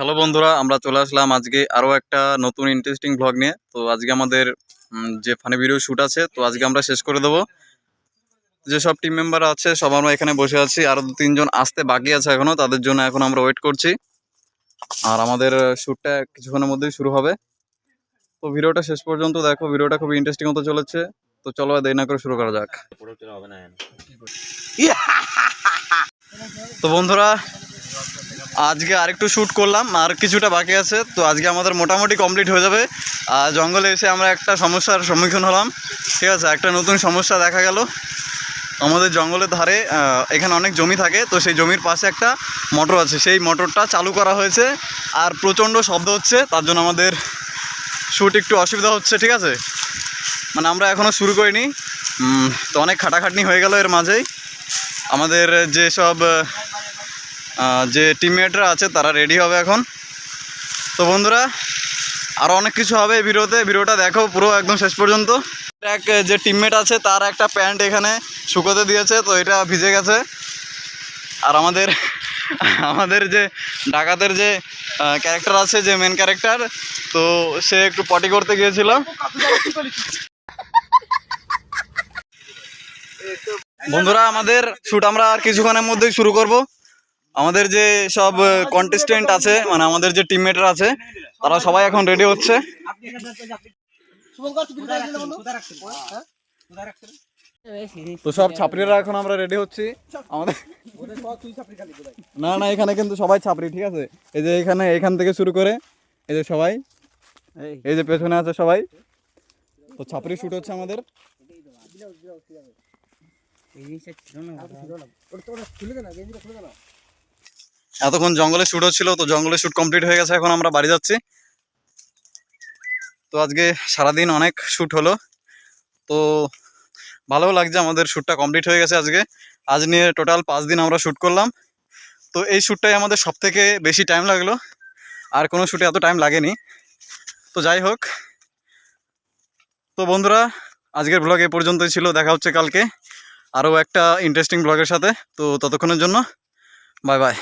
Hello বন্ধুরা, আমরা চলে আসলাম আজকে আরও একটা নতুন ইন্টারেস্টিং ব্লগ নিয়ে। তো আজকে আমাদের যে ফানি ভিডিও শ্যুট আছে, তো আজকে আমরা শেষ করে দেবো। যেসব টিম মেম্বার আছে সব আমরা এখানে বসে আছি, আরও 2-3 জন আসতে বাকি আছে এখনও, তাদের জন্য এখন আমরা ওয়েট করছি। আর আমাদের শ্যুটটা কিছুক্ষণের মধ্যেই শুরু হবে। তো ভিডিওটা শেষ পর্যন্ত দেখো, ভিডিওটা খুবই ইন্টারেস্টিং হতে চলেছে। তো চলো আর দেরি না করে শুরু করা যাক। তো বন্ধুরা, আজকে আরেকটু শ্যুট করলাম, আর কিছুটা বাকি আছে। তো আজকে আমাদের মোটামুটি কমপ্লিট হয়ে যাবে। আর জঙ্গলে এসে আমরা একটা সমস্যার সম্মুখীন হলাম। ঠিক আছে, একটা নতুন সমস্যা দেখা গেল। আমাদের জঙ্গলের ধারে এখানে অনেক জমি থাকে, তো সেই জমির পাশে একটা মোটর আছে, সেই মোটরটা চালু করা হয়েছে আর প্রচণ্ড শব্দ হচ্ছে, তার জন্য আমাদের শ্যুট একটু অসুবিধা হচ্ছে। ঠিক আছে, মানে আমরা এখনও শুরু করিনি, তো অনেক খাটাখাটনি হয়ে গেল এর মাঝেই। আমাদের যেসব যে টিমমেটরা আছে তারা রেডি হবে এখন। তো বন্ধুরা, আরও অনেক কিছু হবে এই ভিডিওতে, ভিডিওটা দেখো পুরো একদম শেষ পর্যন্ত। এক যে টিমমেট আছে তার একটা প্যান্ট এখানে শুকোতে দিয়েছে, তো এটা ভিজে গেছে। আর আমাদের যে ডাকাতের যে ক্যারেক্টার আছে, যে মেন ক্যারেক্টার, তো সে একটু পটি করতে গিয়েছিল। বন্ধুরা, আমাদের শ্যুট আমরা আর কিছুক্ষণের মধ্যেই শুরু করব। আমাদের যে সব কন্টেস্টেন্ট আছে, মানে আমাদের যে টিমমেটরা আছে, তারা সবাই এখন রেডি হচ্ছে। তো সব ছাত্রীরা এখন আমরা রেডি হচ্ছি আমাদের। না, এখানে কিন্তু সবাই ছাত্রী। ঠিক আছে, এই যে এখান থেকে শুরু করে এই যে সবাই, এই যে পেছনে আছে সবাই, তো ছাত্রী শ্যুট হচ্ছে আমাদের। এতক্ষণ জঙ্গলে শ্যুট হচ্ছিল, তো জঙ্গলে শ্যুট কমপ্লিট হয়ে গেছে, এখন আমরা বাড়ি যাচ্ছি। তো আজকে সারাদিন অনেক শ্যুট হলো, তো ভালো লাগছে, আমাদের শ্যুটটা কমপ্লিট হয়ে গেছে আজকে। আজ নিয়ে টোটাল 5 দিন আমরা শ্যুট করলাম। তো এই শ্যুটটাই আমাদের সব থেকে বেশি টাইম লাগলো, আর কোনো শ্যুটে এত টাইম লাগেনি। তো যাই হোক, তো বন্ধুরা, আজকের ব্লগ এ পর্যন্তই ছিল। দেখা হচ্ছে কালকে আরও একটা ইন্টারেস্টিং ব্লগের সাথে। তো ততক্ষণের জন্য বাই বাই।